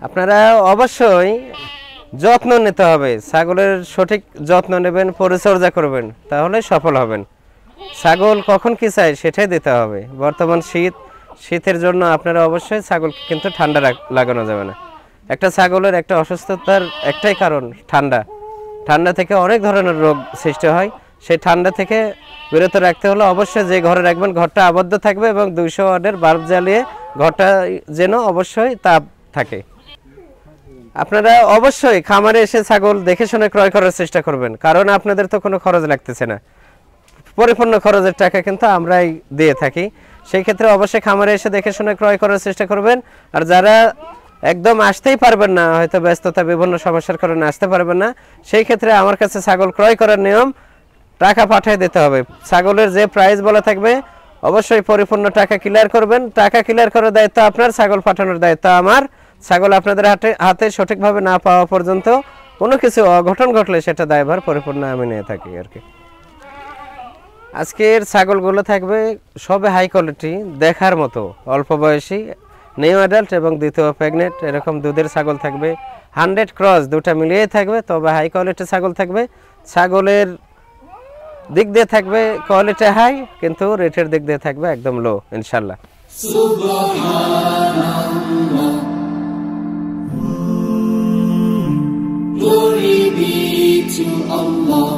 আপনারা অবশ্যই যত্ন নিতে হবে, ছাগলের সঠিক যত্ন নেবেন, পরিচর্যা করবেন, তাহলে সফল হবেন। ছাগল কখন কি চায় সেটাই দিতে হবে। বর্তমান শীতের জন্য আপনারা অবশ্যই ছাগল কিন্তু ঠান্ডা লাগানো যাবে না। একটা ছাগলের একটা অসুস্থতার একটাই কারণ ঠান্ডা থেকে অনেক ধরনের রোগ সৃষ্টি হয়। সেই ঠান্ডা থেকে বিরত রাখতে হলে অবশ্যই যে ঘরে রাখবেন ঘরটা আবদ্ধ থাকবে এবং 200 ওয়াটের বাল্ব জ্বালিয়ে ঘরটা যেন অবশ্যই তাপ থাকে। আপনারা অবশ্যই খামারে এসে ছাগল দেখে শুনে ক্রয় করার চেষ্টা করবেন, কারণ আপনাদের তো কোনো খরচ লাগতেছে না, পরিপূর্ণ খরচের টাকা কিন্তু আমরাই দিয়ে থাকি। সেই ক্ষেত্রে অবশ্যই খামারে এসে দেখে শুনে ক্রয় করার চেষ্টা করবেন। আর যারা একদম আসতেই পারবেন না, হয়তো ব্যস্ততা বিভিন্ন সমস্যার কারণে আসতে পারবেন না, সেই ক্ষেত্রে আমার কাছে ছাগল ক্রয় করার নিয়ম, টাকা পাঠিয়ে দিতে হবে। ছাগলের যে প্রাইস বলা থাকবে অবশ্যই পরিপূর্ণ টাকা ক্লিয়ার করবেন। টাকা ক্লিয়ার করার দায়িত্ব আপনার, ছাগল পাঠানোর দায়িত্ব আমার। ছাগল আপনাদের হাতে সঠিকভাবে না পাওয়া পর্যন্ত কোনো কিছু অঘটন ঘটলে সেটা দায়ভার পরিপূর্ণ আমি নিয়ে থাকি আর কি। আজকের ছাগলগুলো থাকবে সবে হাই কোয়ালিটি, দেখার মতো, অল্প বয়সী, নিউ অ্যাডাল্ট এবং দ্বিতীয় প্রেগনেন্ট, এরকম দুধের ছাগল থাকবে। 100 ক্রস দুটা মিলিয়েই থাকবে, তবে হাই কোয়ালিটি ছাগল থাকবে। ছাগলের দিক দিয়ে থাকবে কোয়ালিটি হাই, কিন্তু রেটের দিক দিয়ে থাকবে একদম লো ইনশাল্লাহ। Glory be to Allah.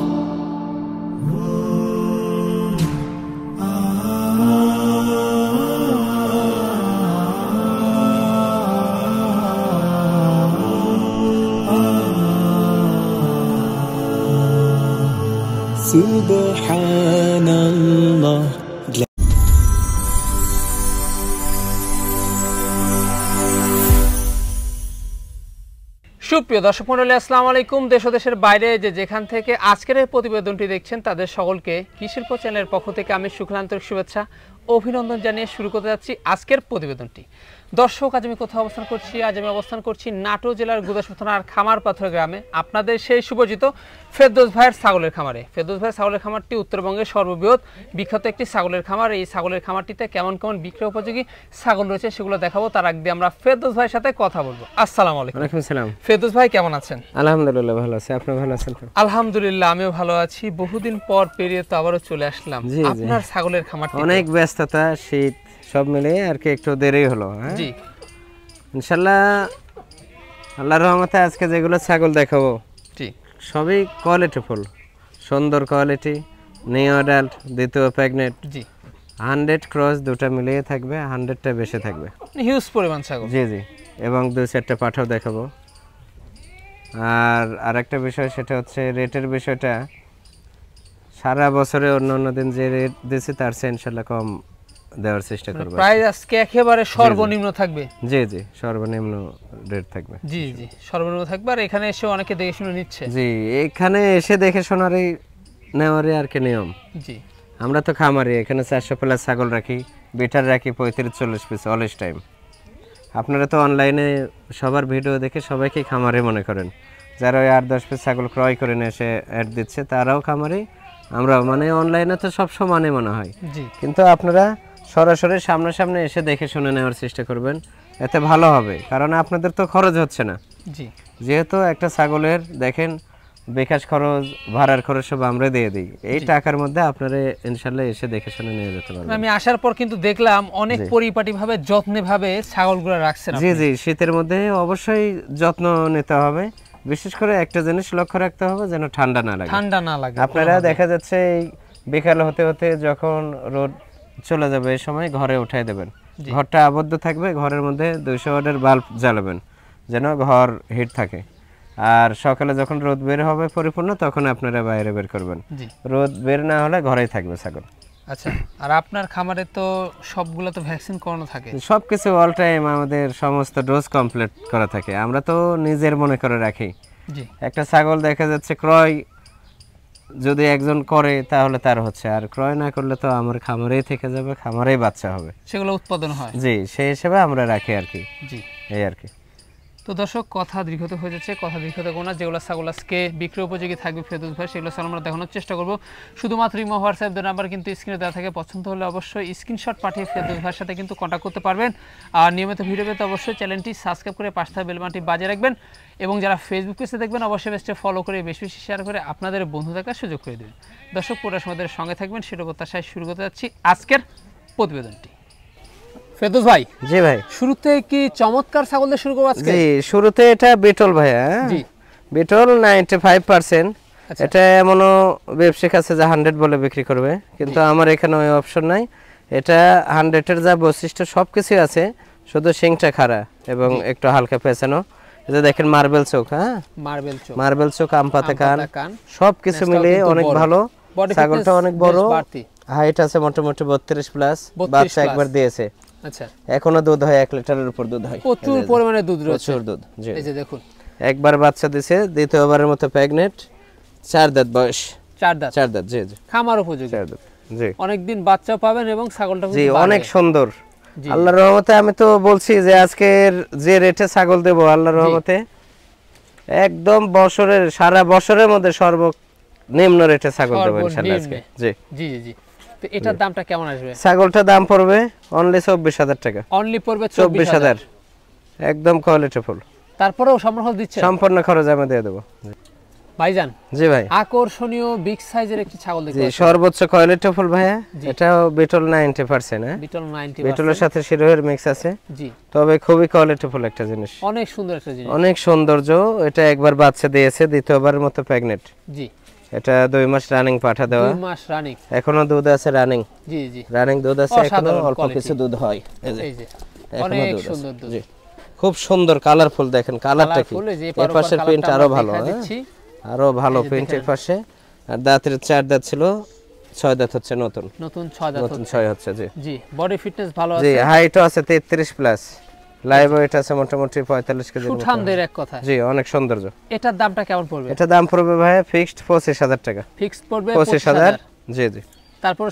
Subhanallah. সুপ্রিয় দর্শক মণ্ডলী, আসসালামু আলাইকুম। দেশ ও দেশের বাইরে যেখান থেকে আজকের এই প্রতিবেদনটি দেখছেন তাদের সকলকে কৃষিল্প চ্যানেলের পক্ষ থেকে আমি শুক্লান্তরিক শুভেচ্ছা অভিনন্দন জানিয়ে শুরু করতে যাচ্ছি আজকের প্রতিবেদনটি। দর্শক, আজ আমি কোথাও অবস্থান করছি? আজ আমি অবস্থান করছি নাটোর জেলার গুদাসপুর থানার খামারপাথর গ্রামে, আপনাদের সেই সুপরিচিত ফেরদৌস ভাইয়ের ছাগলের খামারে। ফেরদৌস ভাইয়ের ছাগলের খামারটি উত্তরবঙ্গের সর্ববৃহৎ বিখ্যাত একটি ছাগলের খামার। এই ছাগলের খামারটিতে কেমন কেমন বিক্রয় উপযোগী ছাগল রয়েছে সেগুলো দেখাবো, তার আগে আমরা ফেরদৌস ভাইয়ের সাথে কথা বলবো। আসসালামু আলাইকুম। ওয়ালাইকুম আসসালাম। ফেরদৌস ভাই কেমন আছেন? আলহামদুলিল্লাহ ভালো আছি, আপনি ভালো আছেন? আলহামদুলিল্লাহ আমিও ভালো আছি। বহুদিন পর পেরিয়ে তো আবারও চলে আসলাম আপনার ছাগলের খামারটি। অনেক ব্যস্ততা, শীত সব মিলিয়ে আর কি একটু দেরি হলো। হ্যাঁ জি, ইনশাল্লাহ আল্লাহর রহমতে আজকে যেগুলো ছাগল দেখাবো জি, সবই কোয়ালিটিফুল, সুন্দর কোয়ালিটি, নিউ অ্যাডাল্ট, দ্বিতীয় প্রেগনেন্ট, জি, 100 ক্রস দুটা মিলিয়ে থাকবে, 100টা বেশি থাকবে, হিউজ পরিমাণ ছাগল। জি জি, এবং 2-4টা পাঠাও দেখাবো। আর আরেকটা বিষয় সেটা হচ্ছে রেটের বিষয়টা। সারা বছরে অন্য দিন যে রেট দিয়েছি তার চেয়ে ইনশাল্লাহ কম দেওয়ার চেষ্টা করব। প্রাইস আজকে একেবারে সর্বনিম্ন থাকবে। জি জি, সর্বনিম্ন রেট থাকবে। জি জি, সর্বনিম্ন থাকবে। আর এখানে এসে অনেকে দেখে শুনে নিচ্ছে। জি, এখানে এসে দেখে শোনারই নেওয়ারই আর কি নিয়ম। জি, আমরা তো খামারি, এখানে 400 প্লাস ছাগল রাখি, বিটার রাখি 35-40 পিস অলওয়েজ টাইম। আপনারা তো অনলাইনে সবার ভিডিও দেখে সবাইকে খামারি মনে করেন, যারা ওই 8-10 পিস ছাগল ক্রয় করে নিয়ে এসে অ্যাড দিচ্ছে তারাও খামারি, আমরাও, মানে অনলাইনে তো সব সমানে মনে হয়। জি, কিন্তু আপনারা সরাসরি সামনাসামনি এসে দেখে শুনে নেওয়ার চেষ্টা করবেন, এতে ভালো হবে। কারণ আপনাদের তো খরচ হচ্ছে না। জি, যেহেতু একটা ছাগলের দেখেন বিকাশ খরচ, ভাড়ার খরচ সব আমরা দিয়ে দিই, এই টাকার মধ্যে আপনারা ইনশাল্লাহ এসে দেখে শুনে নিয়ে যেতে পারবেন। আমি আসার পর কিন্তু দেখলাম অনেক পরিপাটি ভাবে যত্নে ভাবে ছাগলগুলো রাখছেন। জি জি, শীতের মধ্যে অবশ্যই যত্ন নিতে হবে। বিশেষ করে একটা জিনিস লক্ষ্য রাখতে হবে যেন ঠান্ডা না লাগে। ঠান্ডা না লাগে। আপনারা দেখা যাচ্ছে এই বিকাল হতে হতে যখন রোদ চলে যাবে এই সময় ঘরে উঠাই দেবেন, ঘরটা আবদ্ধ থাকবে, ঘরের মধ্যে 200 ওয়াটের বাল্ব জ্বালাবেন যেন ঘর হিট থাকে। আর সকালে যখন রোদ বের হবে পরিপূর্ণ তখন আপনারা বাইরে বের করবেন, রোদ বের না হলে ঘরেই থাকবে ছাগল। আচ্ছা, আর আপনার খামারে তো সবগুলো তো ভ্যাকসিন করানো থাকে? সবকিছু অল টাইম আমাদের সমস্ত ডোজ কমপ্লিট করা থাকে। আমরা তো নিজের মনে করে রাখি। জি, একটা ছাগল দেখা যাচ্ছে ক্রয় যদি একজন করে তাহলে তার হচ্ছে, আর ক্রয় না করলে তো আমার খামারেই থেকে যাবে, খামারেই বাচ্চা হবে, সেগুলো উৎপাদন হয়। জি, সেই হিসেবে আমরা রাখি আর কি। জি, এই আর কি। তো তো দর্শক কথা দীর্ঘত হয়ে যাচ্ছে, কথা দীর্ঘত করব না। যেগুলো ছাগল আজকে বিক্রয় উপযোগী থাকবে ফেরদৌস ভাই, সেগুলো ছাগল আমরা দেখানোর চেষ্টা করব। শুধুমাত্র ইমো হোয়াটসঅ্যাপ নাম্বার কিন্তু স্ক্রিনে দেওয়া থাকে, পছন্দ হলে অবশ্যই স্ক্রিনশট পাঠিয়ে ফেরদৌস ভাইয়ের সাথে কিন্তু কন্ট্যাক্ট করতে পারবেন। আর নিয়মিত ভিডিও পেতে অবশ্যই চ্যানেলটি সাবস্ক্রাইব করে পাশে থাকা বেল বাটনটি বাজিয়ে রাখবেন, এবং যারা ফেসবুক পেজে দেখবেন অবশ্যই পেজটি ফলো করে বেশি বেশি শেয়ার করে আপনাদের বন্ধু থাকার সুযোগ করে দেবেন। দর্শক পুরো সময়ের সঙ্গে থাকবেন, সেটা প্রত্যাশায় শুরু করতে যাচ্ছি আজকের প্রতিবেদনটি। ফেরদৌস ভাই, জি ভাই, শুরুতে কি চমৎকার ছাগল দিয়ে শুরু করব আজকে? জি, শুরুতে এটা বিটল ভাইয়া। জি, বিটল 95%। আচ্ছা। এটা এমনও ব্যবসায়িক আছে যা 100 বলে বিক্রি করবে, কিন্তু আমার এখানে ওই অপশন নাই। এটা 100-এর যা বৈশিষ্ট্য সবকিছু আছে, শুধু শিংটা খাড়া এবং একটু হালকা পেছানো। এটা দেখেন মার্বেল চোখ, হ্যাঁ মার্বেল চোখ, আমপাতা কান, সবকিছু মিলিয়ে অনেক ভালো। ছাগলটা অনেক বড়, হাইট আছে মোটামুটি 32 প্লাস, বাচ্চা একবার দিয়েছে। আচ্ছা, এখনো দুধ হয় 1 লিটারের উপর দুধ হয়, প্রচুর পরিমাণে দুধ রয়েছে, প্রচুর দুধ। জি, এই যে দেখুন, একবার বাচ্চা দিয়েছে, দ্বিতীয়বারের মতো প্রেগনেন্ট, 4 দাঁত বয়স। 4 দাঁত, 4 দাঁত, জি জি, খামার উপযোগী। 4 দাঁত, জি, অনেকদিন বাচ্চা পাবেন এবং ছাগলটা জি অনেক সুন্দর। আল্লাহর রহমতে আমি তো বলছি যে আজকের যে রেটে ছাগল দেব, আল্লাহর রহমতে একদম বছরের সারা বছরের মধ্যে সর্বনিম্ন রেটে ছাগল দেব ইনশাআল্লাহ আজকে। জি জি জি। তো এটার দামটা কেমন আসবে? ছাগলটার দাম পড়বে অনলি 24,000 টাকা। অনলি পড়বে 24,000, একদম কোয়ালিটি ফুল। তারপরেও সম্পূর্ণ দিচ্ছে, সম্পূর্ণ খরচ আমি দিয়ে দেব। ভাইজান, জি ভাই, আকর্ষণীয় বিগ সাইজের একটি ছাগল দেখতে পাচ্ছি, সর্বোচ্চ কোয়ালিটি ফুল ভাইয়া। এটাও বিটল 90%, হ্যাঁ বিটল 90%, বিটলের সাথে শিরোহের মিক্স আছে। জি, তবে খুবই কোয়ালিটি ফুল একটা জিনিস, অনেক সুন্দর একটা জিনিস, অনেক সৌন্দর্য। এটা একবার বাচ্চা দিয়েছে, দ্বিতীয়বারের মতো প্রেগনেন্ট। জি, এটা 2 মাস রানিং পাঠা দেওয়া, 2 মাস রানিং, এখনো দুধ আছে রানিং। জি জি, রানিং দুধ আছে, এখনো অল্প কিছু দুধ হয়। এই যে এখনো অনেক দুধ আছে। সুন্দর দুধ, জি, খুব সুন্দর কালারফুল। দেখেন কালারটা কি, এই পাশের প্রিন্ট আরো ভালো, আরো ভালো প্রিন্ট এই পাশে। আর দাঁতের 4 দাঁত ছিল, 6 দাঁত হচ্ছে, নতুন 6 দাঁত, নতুন 6 হচ্ছে। জি জি, বডি ফিটনেস ভালো আছে, জি, হাইটও আছে 33 প্লাস, লাইভ ওয়েট আছে মোটামুটি 45 কেজি। সুঠামদের এক কথা, জি অনেক সৌন্দর্য। এটার দামটা কেমন পড়বে? এটা দাম পড়বে ভাই ফিক্সড 25,000 টাকা। ফিক্সড পড়বে 25,000, জি জি, তারপর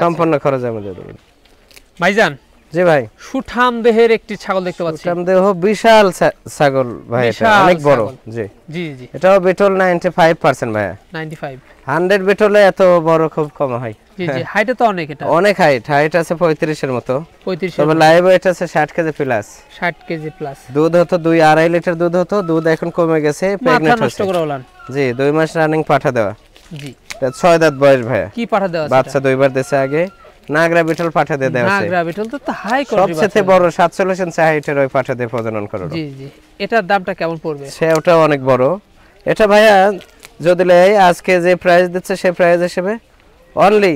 সম্পূর্ণ খরচ আমি দিয়ে দেব। ভাইজান, জি ভাই, সুঠাম দেহের একটি ছাগল দেখতে পাচ্ছি, সুঠাম দেহ, বিশাল ছাগল ভাই, এটা অনেক বড়। জি জি জি, এটাও বিটল 95% ভাই, 95। 100 বিটলে এত বড় খুব কম হয়। জি জি, হাইটে তো অনেক, এটা অনেক হাইট আছে 35 এর মতো, 35, তবে লাইভ ওয়েট আছে 60 কেজি প্লাস, 60 কেজি প্লাস। দুধ হতো 2-2.5 লিটার দুধ হতো, দুধ এখন কমে গেছে, প্রেগন্যান্ট হচ্ছে। জি 2 মাস রানিং পাঠা দেওয়া। জি, এটা 6 দাঁত বয়স ভাই। কি পাঠা দেওয়া আছে? বাচ্চা 2 বার দিয়েছে আগে, নাগরা বিটল পাঠা দিয়ে দেওয়া আছে। নাগরা বিটল তো হাই কোয়ালিটি, সবচেয়ে বড় 47 ইঞ্চি হাইটের ওই পাঠা দিয়ে প্রজনন করো। জি জি, এটার দামটা কেমন পড়বে? সেটা অনেক বড়। এটা ভাইয়া যদি লেই আজকে যে প্রাইস দিচ্ছে সেই প্রাইস হিসেবে অনলি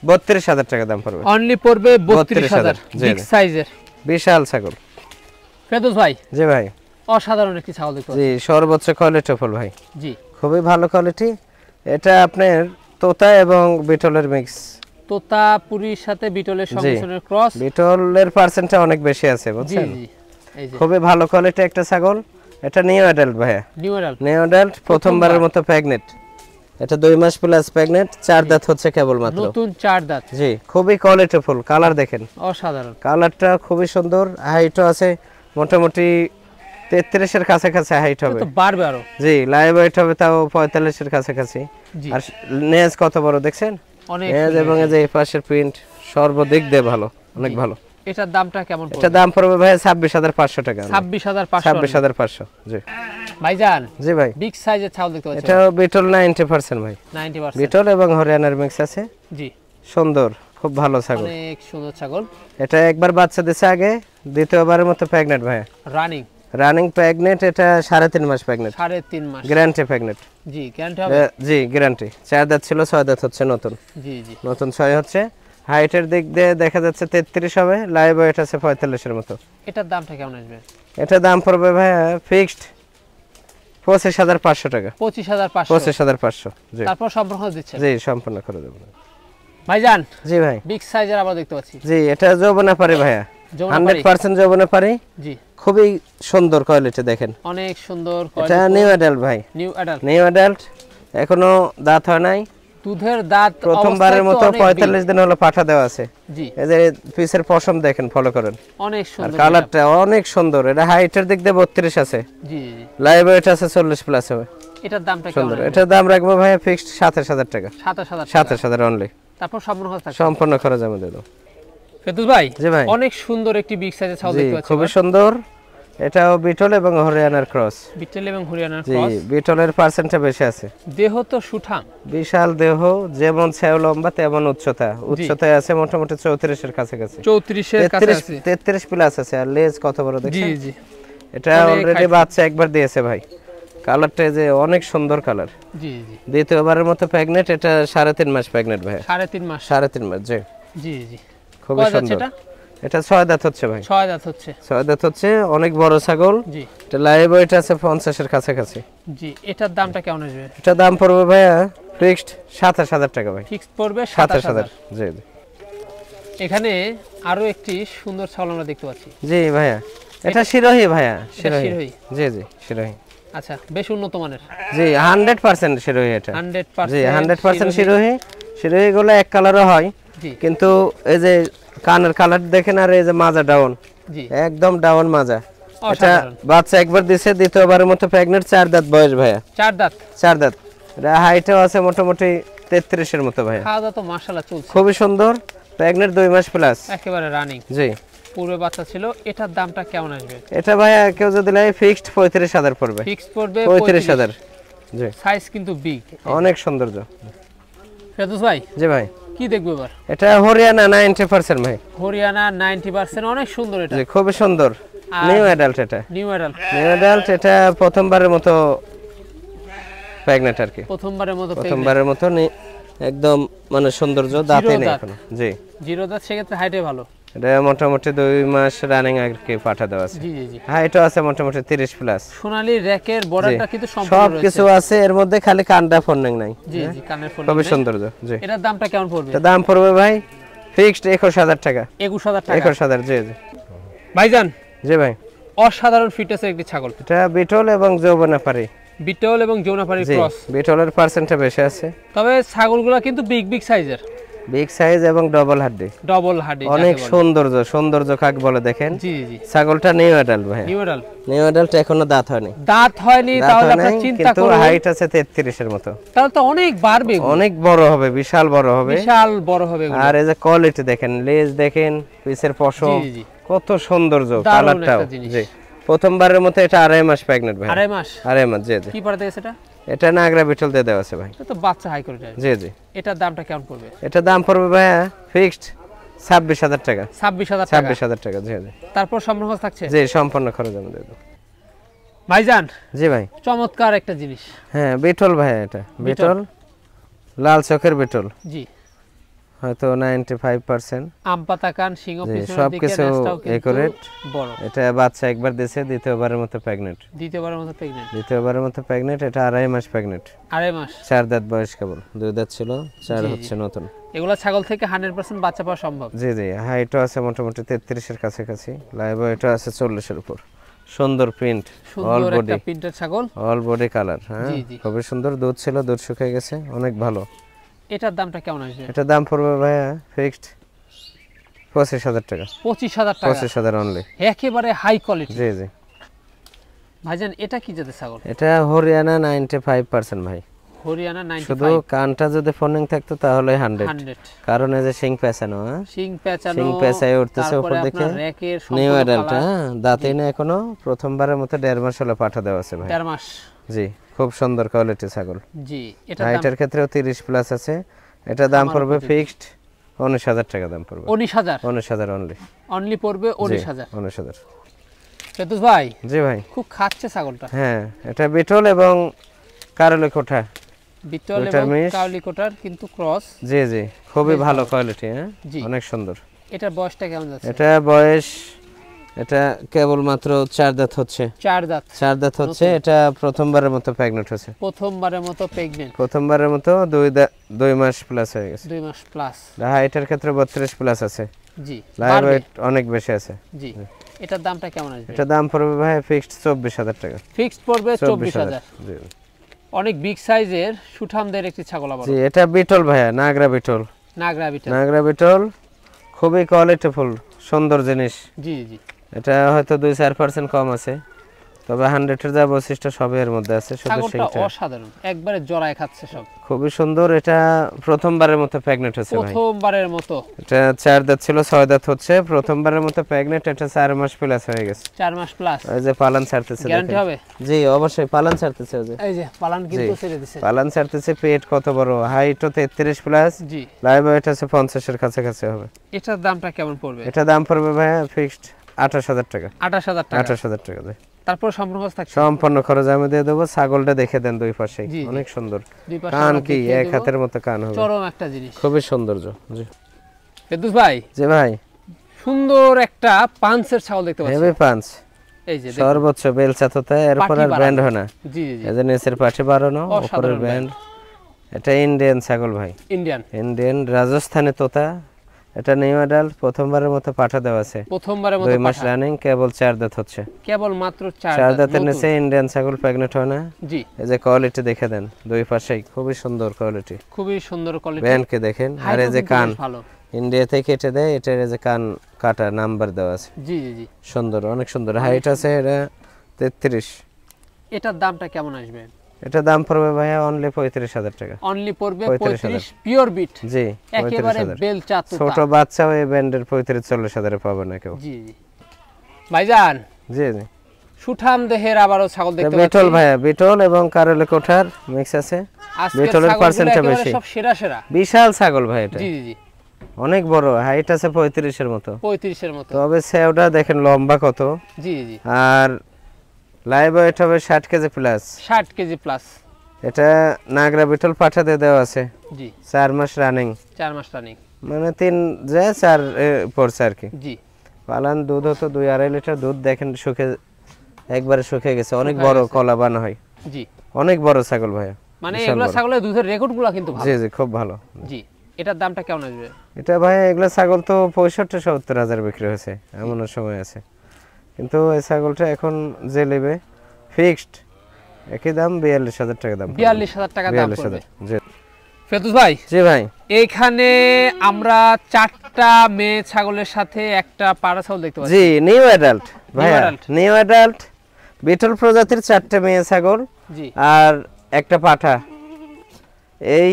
32,000 টাকা দাম পড়বে। অনলি পড়বে 32,000, বিগ সাইজের বিশাল ছাগল। ফেরদৌস ভাই, জি ভাই, অসাধারণ একটি ছাগল দেখতে পাচ্ছি। জি সর্বোচ্চ কোয়ালিটি ফুল ভাই, জি খুবই ভালো কোয়ালিটি। এটা আপনার তোতা এবং বিটলের মিক্স, তোতাপুরির সাথে বিটলের সংমিশ্রণের ক্রস। বিটলের পার্সেন্টটা অনেক বেশি আছে, জি বুঝছেন? জি, এই যে খুবই ভালো কোয়ালিটি একটা ছাগল। এটা নিউ অ্যাডাল্ট ভাইয়া, নিউ অ্যাডাল্ট, প্রথমবারের মতো প্রেগনেন্ট। এটা 2 মাস প্লাস প্রেগনেন্ট, 4 দাঁত হচ্ছে কেবল মাত্র, নতুন 4 দাঁত। জি খুবই কোয়ালিটি ফুল। কালার দেখেন, অসাধারণ কালারটা খুবই সুন্দর। হাইটও আছে মোটামুটি 33 এর কাছাকাছি হাইট হবে, তো বাড়বে আরো। জি লাইভ ওয়েট হবে তাও 45 এর কাছাকাছি। আর নেজ কত বড় দেখছেন, অনেক নেজ এবং এই যে এই পাশের প্রিন্ট সর্বদিক দিয়ে ভালো, অনেক ভালো। এটার দামটা কেমন পড়বে? এটা দাম পড়বে ভাই 26,500 টাকা। 26,500, 26,500। জি ভাইজান, জি ভাই, বিগ সাইজের ছাগল দেখতে পাচ্ছি। এটা বিটল 90% ভাই, 90%, বিটল এবং হরিয়ানার মিক্স আছে। জি সুন্দর, খুব ভালো ছাগল, অনেক সুন্দর ছাগল। এটা একবার বাচ্চা দিছে আগে, দ্বিতীয়বারের মতো প্রেগন্যান্ট ভাই, রানিং প্রেগন্যান্ট। এটা 3.5 মাস প্রেগন্যান্ট, 3.5 মাস গ্যারান্টি প্রেগন্যান্ট। জি গ্যারান্টি হবে, জি গ্যারান্টি। 4 দাঁত ছিল, 6 দাঁত হচ্ছে নতুন। জি জি, নতুন 6 হচ্ছে। হাইটের দিক দিয়ে দেখা যাচ্ছে 33 হবে, লাইভ ওয়েট আছে 45 এর মতো। এটার দামটা কেমন আসবে? এটা দাম পড়বে ভাই ফিক্সড 25,500 টাকা। 25,500, জি। তারপর সম্পূর্ণ দিচ্ছে? জি সম্পূর্ণ করে দেব ভাইজান। জি ভাই, বিগ সাইজের আবার দেখতে পাচ্ছি। জি এটা যৌবনা পারে ভাইয়া, 100% যৌবনা পারে। জি খুবই সুন্দর কোয়ালিটি দেখেন, অনেক সুন্দর কোয়ালিটি। এটা নিউ অ্যাডাল্ট ভাই, নিউ অ্যাডাল্ট, এখনো দাঁত হয় নাই, দুধের দাঁত প্রথমবারের মতো 45 দিন হলো পাঠা দেওয়া আছে। জি এই যে পিসের পশম দেখেন, ফলো করেন, অনেক আর সুন্দর কালারটা অনেক সুন্দর। এটা হাইটের দিক দিয়ে 32 আছে, জি জি লাইভ ওয়েট আছে 40 প্লাস হবে। এটার দামটা কেমন সুন্দর। এটার দাম রাখবো ভাইয়া ফিক্সড 27000 টাকা। 27000 টাকা 27000 অনলি। তারপর সম্পূর্ণ খরচ থাকছে। সম্পূর্ণ খরচ আমি দেব। ফেরদৌস ভাই জি ভাই। অনেক সুন্দর একটি বিগ সাইজের ছাগল জি দেখতে পাচ্ছি। খুবই সুন্দর। এটাও বিটল এবং হরিয়ানার ক্রস। বিটল এবং হরিয়ানার জি ক্রস। বিটলের পার্সেন্টটা বেশি আছে। দেহ তো সুঠাম, বিশাল দেহ, যেমন ছাও লম্বা তেমন উচ্চতা। উচ্চতায় আছে মোটামুটি 34 এর কাছাকাছি। 34 এর কাছে আছে। 33 প্লাস আছে। আর লেজ কত বড় জি দেখছেন? জি এটা অনেক অলরেডি height। বাচ্চা একবার দিয়েছে ভাই। কালারটা যে অনেক সুন্দর কালার। জি জি দ্বিতীয়বারের মতো প্রেগনেন্ট। এটা 3.5 মাস প্রেগনেন্ট ভাই। 3.5 মাস। 3.5 মাস জি। জি জি খুবই কয় দাঁত সুন্দর। এটা? এটা 6 দাঁত হচ্ছে ভাই। 6 দাঁত হচ্ছে। 6 দাঁত হচ্ছে, অনেক বড় ছাগল। জি এটা লাইভ ওয়েট আছে 50 এর কাছাকাছি। জি এটার দামটা কেমন আসবে? এটা দাম পড়বে ভাইয়া ফিক্সড 27000 টাকা ভাই। ফিক্সড পড়বে 27000 27000। জি জি। এখানে আরো একটি সুন্দর ছাগল আমরা দেখতে পাচ্ছি। জি ভাইয়া, এটা শিরোহী ভাইয়া। শিরোহী শিরোহী। জি জি শিরোহী। আচ্ছা বেশ উন্নত মানের। জি 100% শিরোহী এটা। 100% জি 100% শিরোহী। শিরোহী গুলো এক কালারও হয়, জি কিন্তু এই যে কানের কালার দেখেন, আর এই যে মাজা ডাউন, জি একদম ডাউন মাজা। এটা অসাধারণ। বাচ্চা একবার দিছে, দ্বিতীয়বারের মতো প্রেগনেন্ট। 4 দাঁত বয়স ভাইয়া। 4 দাঁত। 4 দাঁত। এটা হাইটও আছে মোটামুটি 33 এর মতো ভাইয়া। খাওয়া দাওয়া তো মাশাআল্লাহ চলছে। খুবই সুন্দর। প্রেগনেন্ট 2 মাস প্লাস। একেবারে রানিং। জি পূর্বে বাচ্চা ছিল। এটার দামটা কেমন আসবে? এটা ভাইয়া কেউ যদি নেয় ফিক্সড 35000 পড়বে। ফিক্সড পড়বে 35000 জি। সাইজ কিন্তু বিগ। অনেক সৌন্দর্য। ফেরদৌস ভাই জি ভাই। কি দেখবো এবার? এটা হরিয়ানা 90% ভাই। হরিয়ানা 90% অনেক সুন্দর এটা। জি খুবই সুন্দর। আর- নিউ অ্যাডাল্ট এটা। New adult. New adult. এটা প্রথমবারের মতো প্রেগনেন্ট আর কি। প্রথমবারের মতো প্রথমবারের মতো একদম মানে সৌন্দর্য, দাঁতে নেই দাঁত। এখনো। জি জিরো দাঁত, সেক্ষেত্রে হাইটে ভালো। এটা মোটামুটি 2 মাস রানিং আর কি পাঠা দেওয়া আছে। জি জি জি হাইটও আছে মোটামুটি 30 প্লাস। সোনালী র্যাকের বর্ডারটা কিন্তু সম্পূর্ণ সব রয়েছে। কিছু আছে, এর মধ্যে খালি কানটা ফোনিং নাই। জি জি কানের ফোন। খুবই সৌন্দর্য। জি এটার দামটা কেমন পড়বে? এটা দাম পড়বে ভাই ফিক্সড 21000 টাকা। 21000 টাকা। 21000 জি জি। ভাইজান জি ভাই। অসাধারণ ফিটনেসের একটি ছাগল। এটা বিটল এবং যৌবনাপারি। বিটল এবং যৌনাপাড়ি জি ক্রস। বিটলের পার্সেন্টটা বেশি আছে। তবে ছাগলগুলো কিন্তু বিগ বিগ সাইজের, বিগ সাইজ এবং ডবল হাড্ডি। ডবল হাডি। অনেক সৌন্দর্য। সৌন্দর্য কাক বলে দেখেন। জি জি ছাগলটা নিউ অ্যাডাল্ট ভাই। New adult. নিউ অ্যাডাল্ট এখনো দাঁত হয়নি। দাঁত হয়নি, দাঁত তাহলে হয় আপনারা নাই, চিন্তা কিন্তু করুন। হাইট আছে 33 এর মতো। তাহলে তো অনেক বাড়বে এগুলো। অনেক বড় হবে, বিশাল বড় হবে। বিশাল বড় হবে এগুলো। আর এই যে কোয়ালিটি দেখেন, লেজ দেখেন, পিসের পশম, জি জি কত সৌন্দর্য। দারুণ কালারটাও একটা জিনিস। জি। প্রথমবারের মতো এটা 2.5 মাস প্রেগনেন্ট ভাই। 2.5 মাস। 2.5 মাস জি জি। কি পাড়া থেকে সেটা? এটা নাগরা বিটল দিয়ে দেওয়া আছে ভাই। এটা তো বাচ্চা হাই করে যায়। জি জি। এটার দামটা কেমন পড়বে? এটা দাম পড়বে ভাইয়া ফিক্সড 26000 টাকা। 26000 টাকা। 26000 টাকা জি জি। তারপর সম্পূর্ণ খরচ থাকছে। জি সম্পূর্ণ খরচ আমি দেব। ভাইজান জি ভাই। চমৎকার একটা জিনিস। হ্যাঁ বিটল ভাই, এটা বিটল, লাল চোখের বিটল। জি হয়তো 95%। আম পাতা কান, সিংহ জি, পিছনের দিকে, সবকিছু নেজটাও কিন্তু accurate। বড়। এটা বাচ্চা একবার দিয়েছে, দ্বিতীয়বারের মতো প্রেগনেন্ট। দ্বিতীয়বারের মতো প্রেগন্যান্ট। দ্বিতীয়বারের মতো প্রেগনেন্ট। এটা 2.5 মাস প্রেগনেন্ট। 2.5 মাস। 4 দাঁত বয়স কেবল। 2 দাঁত ছিল, 4 জি, জি। হচ্ছে নতুন। এগুলা ছাগল থেকে 100% বাচ্চা পাওয়া সম্ভব। জি জি। হাইটও আছে মোটামুটি 33 এর কাছাকাছি। লাইভ ওয়েটও আছে 40 এর উপর। সুন্দর প্রিন্ট, অল সুন্দর বডি, একটা প্রিন্টের ছাগল। All body colour. হ্যাঁ জি, জি। খুবই সুন্দর। দুধ ছিল, দুধ শুকিয়ে গেছে, অনেক ভালো। এটার দামটা কেমন আসবে? এটা দাম পড়বে ভাইয়া ফিক্সড 25000 টাকা। 25000 টাকা। 25000 অনলি। একেবারে হাই কোয়ালিটি। জি জি। ভাইজান এটা কি জাতের ছাগল? এটা হরিয়ানা 95% ভাই। হরিয়ানা শুধু 95। কানটা যদি ফোনিং থাকতো তাহলে 100। 100। কারণ এই যে শিং পেঁচানো, হ্যাঁ শিং পেঁচানো। শিং পেঁচায় উঠতেছে উপর তারপরে দিকে। আপনার র‍্যাকের নিউ সম্পূর্ণ অ্যাডাল্ট, কালার। হ্যাঁ দাঁতেই না এখনো। প্রথমবারের মতো 1.5 মাস হলো পাঠা দেওয়া আছে ভাই। 1.5 মাস। জি খুব সুন্দর কোয়ালিটি ছাগল। জি এটার দাম হাইটের ক্ষেত্রেও 30 প্লাস আছে। এটা দাম আমার পড়বে উপর ফিক্সড 19000 টাকা দাম পড়বে। 19000। 19000 অনলি। অনলি পড়বে 19000। 19000 ফেরদৌস ভাই জি ভাই। খুব খাচ্ছে ছাগলটা। হ্যাঁ এটা বিটল এবং কারলে কোঠা। বিটল দুইটার এবং মিশ। কাউলিকোটার কিন্তু ক্রস। জি জি খুবই বেশ ভালো ভালো। কোয়ালিটি, হ্যাঁ জি। অনেক সুন্দর। এটার বয়সটা কেমন যাচ্ছে? এটা বয়স, এটা কেবল মাত্র 4 দাঁত হচ্ছে। 4 দাঁত। 4 দাঁত হচ্ছে। এটা প্রথমবারের মতো প্রেগনেন্ট হচ্ছে। প্রথমবারের মতো প্রেগন্যান্ট। প্রথমবারের মতো 2 মাস প্লাস হয়ে গেছে। 2 মাস প্লাস। হাইটের ক্ষেত্রে 32 প্লাস আছে। জি লাইভ বাড়বে। ওয়েট অনেক বেশি আছে। জি এটার দামটা কেমন আসবে? এটা দাম পড়বে ভাই ফিক্সড 24000 টাকা। ফিক্সড পড়বে 24000। জি অনেক বিগ সাইজের সুঠামদের একটি ছাগল আবার জি এটা বিটল ভাইয়া, নাগরা বিটল। নাগরা বিটল। নাগরা বিটল খুবই কোয়ালিটিফুল, সুন্দর জিনিস। জি জি। এটা হয়তো 2-4% কম আছে, তবে 100-এর যা বৈশিষ্ট্য সবই এর মধ্যে আছে, শুধু ছাগলটা সেইটা অসাধারণ, একবারে জড়ায় খাচ্ছে সব। খুবই সুন্দর। এটা প্রথমবারের মতো প্রেগনেন্ট হচ্ছে ভাই। প্রথমবারের মতো। এটা 4 দাঁত ছিল, 6 দাঁত হচ্ছে, প্রথমবারের মতো প্রেগনেন্ট। এটা 4 মাস প্লাস হয়ে গেছে। 4 মাস প্লাস। এই যে পালান ছাড়তেছে, গ্যারান্টি দেখেন। হবে? জি অবশ্যই পালান ছাড়তেছে। ওই যে এই যে পালান কিন্তু ছেড়ে দিছে। পালান ছাড়তেছে, পেট কত বড়, হাইটও 33 প্লাস। জি। লাইভ ওয়েট আছে 50 এর কাছাকাছি হবে। এটার দামটা কেমন পড়বে? এটা দাম পড়বে ভাইয়া ফিক্সড 28,000 টাকা। 28,000 টাকা। 28,000 টাকা দেয়। তারপর সম্পূর্ণ খরচ থাকছে? সম্পূর্ণ খরচ আমি দিয়ে দেবো। ছাগলটা দেখে দেন দুই পাশে, জি, জি। অনেক সুন্দর। দুই পাশে কান আমরা কি দেখিয়ে এক দেবো। হাতের মতো কান হবে, চরম একটা জিনিস, খুবই সৌন্দর্য। জি ফেরদৌস ভাই জি ভাই, সুন্দর একটা পাঁচের ছাগল দেখতে পাচ্ছি। হেভি পাঁচ, এই যে দেখুন। সর্বোচ্চ বেলচাততে, এরপর আর পাটি ব্যান্ড বাড়ানো। হয় না। জি জি জি। এই যে নিচের পাশে বাড়ানো, অসাধারণ উপরের ব্যান্ড। এটা ইন্ডিয়ান ছাগল ভাই, ইন্ডিয়ান। ইন্ডিয়ান রাজস্থানি তোতা। এটা নিউ অ্যাডাল্ট, প্রথমবারের মতো পাঠা দেওয়া আছে। প্রথমবারের মতো 2 মাস পাঠা। রানিং, কেবল 4 দাঁত হচ্ছে। কেবল মাত্র 4 4 দাঁত দাঁতের নতুন। নিচে ইন্ডিয়ান ছাগল প্রেগনেন্ট হয় না। জি। এই যে কোয়ালিটি দেখে দেন, দুই পাশেই খুবই সুন্দর কোয়ালিটি। খুবই সুন্দর কোয়ালিটি। ব্যান্ডকে দেখেন, আর এই যে কান ভালো। ইন্ডিয়া থেকে কেটে দেয়, এটার এই যে কান কাটা নাম্বার দেওয়া আছে। জি জি জি। সুন্দর, অনেক সুন্দর। হাইট আছে এটা 33। এটার দামটা কেমন আসবে? এটা দাম পড়বে ভাইয়া অনলি 35,000 টাকা। অনলি পড়বে 35,000 35 পিওর বিট। জি একেবারে 35,000। বেলচা তোতা। ছোট বাচ্চাও এই ব্যান্ডের 35-40,000 এ পাবে না কেউ। জি জি। ভাইজান জি জি। সুঠাম দেহের আবারও ছাগল দেখতে পাচ্ছি। বিটল ভাইয়া, বিটল এবং কারলে কোঠার মিক্স আছে। আজকের বিটলের ছাগলগুলো পার্সেন্টটা একেবারে বেশি। সব সেরা সেরা। বিশাল ছাগল ভাই এটা, জি জি জি। অনেক বড়। হাইট আছে 35 এর মতো। 35 এর মতো। তবে সেওটা দেখেন লম্বা কত। জি জি। আর লাইভ ওয়েট হবে 60 কেজি প্লাস। 60 KG plus. এটা নাগরা বিটল পাঠা দিয়ে দেওয়া আছে। জি। 4 মাস রানিং, 4 মাস রানিং। মানে 3 যায় 4 পড়ছে আর কি। জি। পালান দুধ হতো 2-2.5 লিটার দুধ, দেখেন শুকে একবারে শুকিয়ে গেছে। অনেক শুকায় বড় গেছে। কলা বানা হয়, জি। অনেক বড় ছাগল ভাইয়া। মানে বিশাল এগুলা বড়। ছাগলের দুধের রেকর্ডগুলো কিন্তু ভালো। জি জি, খুব ভালো। জি। এটার দামটা কেমন আসবে? এটা ভাইয়া এগুলা ছাগল তো 65-70 হাজার বিক্রি হয়েছে, এমন সময় আছে। কিন্তু এই ছাগলটা এখন যে নেবে ফিক্সড একই দাম 42,000 টাকা দাম। 42,000 টাকা দাম পড়বে। 42,000। জি ফেরদৌস ভাই, জি ভাই। এইখানে আমরা 4টা মেয়ে ছাগলের সাথে একটা পাড়া ছাগল দেখতে পাচ্ছি। জি নিউ অ্যাডাল্ট ভাইয়া, adult। নিউ অ্যাডাল্ট বিটল প্রজাতির 4টে মেয়ে ছাগল জি। আর একটা পাঠা, এই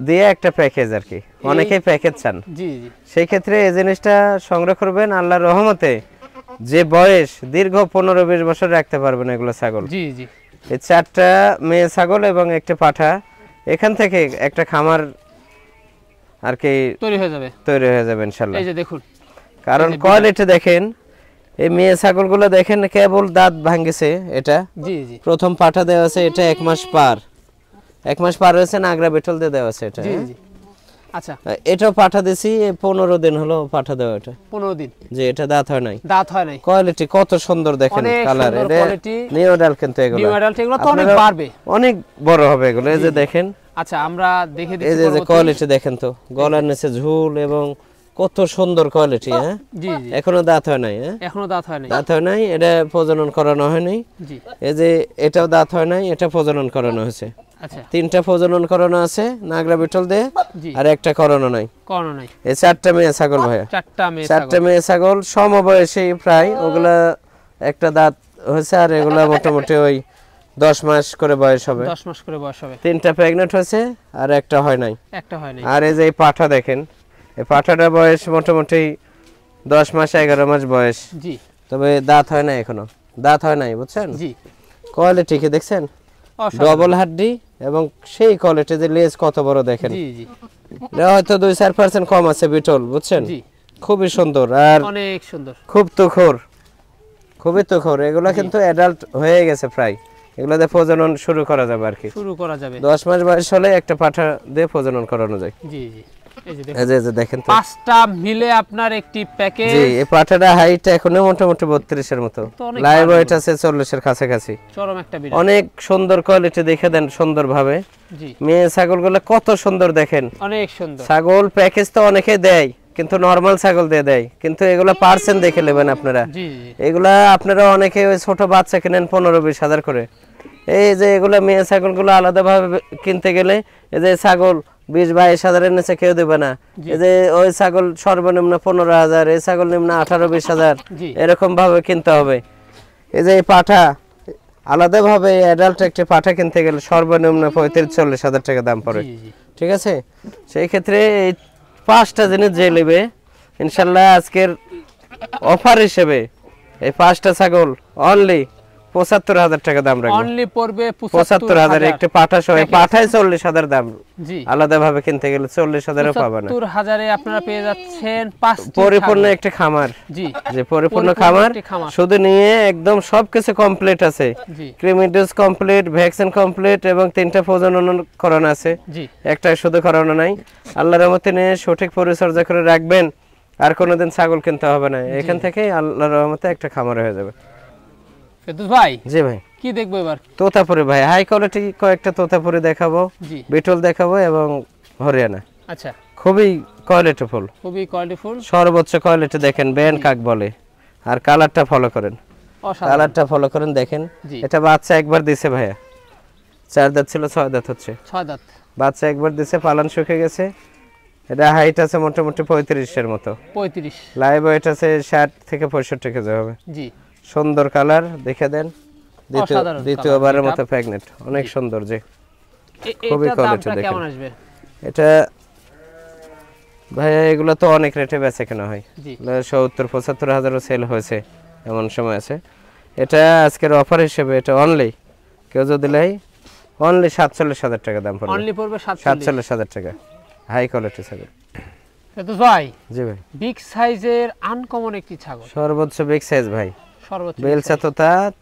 দিয়ে একটা প্যাকেজ আর কি। অনেকেই প্যাকেজ চান, জি জি। সেই ক্ষেত্রে এই জিনিসটা সংগ্রহ করবেন। আল্লাহর রহমতে যে বয়স দীর্ঘ 15-20 বছর রাখতে পারবেন এগুলো ছাগল। জি জি। এই 4টা মেয়ে ছাগল এবং একটা পাঠা, এখান থেকে একটা খামার আর কি তৈরি হয়ে যাবে। তৈরি হয়ে যাবে ইনশাল্লাহ। এই যে দেখুন, কারণ এই যে কোয়ালিটি দেখেন, এই মেয়ে ছাগলগুলো দেখেন কেবল দাঁত ভাঙেছে। এটা জি জি। প্রথম পাঠা দেওয়া আছে, এটা 1 মাস পার, 1 মাস পার হয়েছে, নাগরা বিটল দিয়ে দেওয়া আছে এটা। জি জি। আচ্ছা, এটাও পাঠা দিছি, 15 দিন হলো পাঠা দেওয়া এটা। 15 দিন। যে এটা দাঁত হয় নাই। দাঁত হয় নাই। কোয়ালিটি কত সুন্দর দেখেন, অনেক কালার। সুন্দর এটা quality। নিউ অ্যাডাল্ট কিন্তু এগুলো নিউ অ্যাডাল্ট এগুলো তো অনেক আপনারা বাড়বে। অনেক বড় হবে এগুলো। এই যে দেখেন, আচ্ছা, আমরা দেখে এই দিচ্ছি যে পরবর্তী। কোয়ালিটি দেখেন তো, গলার নিচে ঝুল এবং কত সুন্দর কোয়ালিটি। হ্যাঁ, জি জি। এখনো দাঁত হয় নাই। হ্যাঁ, এখনো দাঁত হয় নাই। দাঁত হয় নাই, এটা প্রজনন করানো হয়নি। জি। এই যে এটাও দাঁত হয় নাই, এটা প্রজনন করানো হয়েছে। আচ্ছা। 3টা প্রজনন করানো আছে নাগরা বিটল দিয়ে, জি। আর একটা করানো নাই। করোনা নাই। এই 4টা মেয়ে ছাগল ভাইয়া, 4টা মেয়ে 4টা ছাগল। মেয়ে ছাগল সমবয়সী প্রায়। ওগুলা একটা দাঁত হয়েছে, আর এগুলা মোটামুটি ওই 10 মাস করে বয়স হবে। 10 মাস করে বয়স হবে। 3টা প্রেগনেন্ট হয়েছে আর একটা হয় নাই। একটা হয় নাই। আর এই যে এই পাঠা দেখেন, এই পাঠাটার বয়স মোটামুটি 10 মাস 11 মাস বয়স, জি তবে দাঁত হয় নাই এখনো, দাঁত হয় নাই, বুঝছেন? জি। কোয়ালিটি কি দেখছেন, অসাধারণ। ডবল হাড্ডি এবং সেই কোয়ালিটি, যে লেজ কত বড় দেখেন। জি জি। এটা হয়তো 2-4% কম আছে বিটল, বুঝছেন? জি। খুবই সুন্দর আর অনেক সুন্দর। খুব তুখোর, খুবই তুখোর। এগুলা কিন্তু অ্যাডাল্ট হয়ে গেছে প্রায়, এগুলাতে প্রজনন শুরু করা যাবে আর কি। শুরু করা যাবে। 10 মাস বয়স হলে একটা পাঠা দিয়ে প্রজনন করানো যায়। জি জি। এই যে এই দেখুন, যে দেখেন তো, 5টা মিলে আপনার একটি প্যাকেজ। জি এই পাঠাটা হাইট এখনো মোটামুটি 32 এর মতো, তো অনেক লাইভ ভালো। ওয়েট আছে 40 এর কাছাকাছি। চরম একটা বিড়াল। অনেক সুন্দর কোয়ালিটি, দেখে দেন সুন্দর ভাবে। জি। মেয়ে ছাগলগুলো কত সুন্দর দেখেন। অনেক সুন্দর। ছাগল প্যাকেজ তো অনেকেই দেয়, কিন্তু নরমাল ছাগল দিয়ে দেয়, কিন্তু এগুলো পার্সেন্ট দেখে নেবেন আপনারা। জি জি। এগুলা আপনারা অনেকে ওই ছোট বাচ্চা কিনেন 15-20 হাজার করে, এই যে এগুলো মেয়ে ছাগলগুলো আলাদাভাবে কিনতে গেলে এই যে ছাগল 20-22 হাজারের নিচে কেউ দেবে না। এই যে ওই ছাগল সর্বনিম্ন 15,000, এই ছাগল নিম্ন 18-20 হাজার, এরকম ভাবে কিনতে হবে। এই যে পাঠা আলাদাভাবে অ্যাডাল্ট একটা পাঠা কিনতে গেলে সর্বনিম্ন 35-40 হাজার টাকা দাম পড়ে। ঠিক আছে, সেই ক্ষেত্রে এই 5টা জিনিস যে নেবে ইনশাল্লাহ আজকের অফার হিসেবে এই 5টা ছাগল অনলি 75,000 টাকা দাম রাখবো। অনলি পড়বে 75,000 একটা পাঠা সহ, পাঠায় 40,000 দাম। জি, আলাদাভাবে কিনতে গেলে 40,000-এও পাবে না। 75,000-এ আপনারা পেয়ে যাচ্ছেন 5টি পরিপূর্ণ একটা খামার। জি, যে পরিপূর্ণ খামার, শুধু নিয়ে একদম সবকিছু কমপ্লিট আছে। জি, ক্রিমি ডোজ কমপ্লিট, ভ্যাকসিন কমপ্লিট এবং 3টা প্রজননকরণ আছে। জি, একটা শুধু করানো নাই। আল্লাহর রহমতে নিয়ে সঠিক পরিচর্যা করে রাখবেন, আর কোনোদিন ছাগল কিনতে হবে না। এখান থেকে আল্লাহর রহমতে একটা খামার হয়ে যাবে। ফেরদৌস ভাই, জি ভাই, কি দেখবো এবার? তোতাপুরি ভাই, হাই কোয়ালিটি কয়েকটা তোতাপুরি দেখাবো, জি, বিটল দেখাবো এবং হরিয়ানা। আচ্ছা, খুবই কোয়ালিটিফুল, খুবই কোয়ালিটিফুল, সর্বোচ্চ কোয়ালিটি। দেখেন ব্যান্ড কাক বলে, আর কালারটা ফলো করেন, অসাধারণ। কালারটা ফলো করেন দেখেন। জি। এটা বাচ্চা একবার দিছে ভাইয়া, 4 দাঁত ছিল 6 দাঁত হচ্ছে। 6 দাঁত বাচ্চা একবার দিছে, পালান শুকে গেছে। এটা হাইট আছে মোটামুটি 35-এর মতো, 35। লাইভ ওয়েট আছে 60 থেকে 65 কেজি হবে। জি, সুন্দর কালার, দেখে দেন। অসাধারণ দ্বিতীয়বারের colour, মতো প্রেগনেন্ট, অনেক সুন্দর। যে খুবই এটার quality দামটা দেখেন। কেমন আসবে? এটা ভাইয়া এগুলো তো অনেক রেটে বেচে কেনা হয়, জি, 70-75 হাজারও সেল হয়েছে, এমন সময় আছে। এটা আজকের অফার হিসেবে এটা অনলি কেউ যদি লাই অনলি 47,000 টাকা দাম পড়বে। অনলি পড়বে 47,000 টাকা, হাই কোয়ালিটি ছাগল। ফেরদৌস ভাই, জি ভাই, বিগ সাইজের আনকমন একটি ছাগল, সর্বোচ্চ বিগ সাইজ ভাই। সর্বোচ্চ বেলচা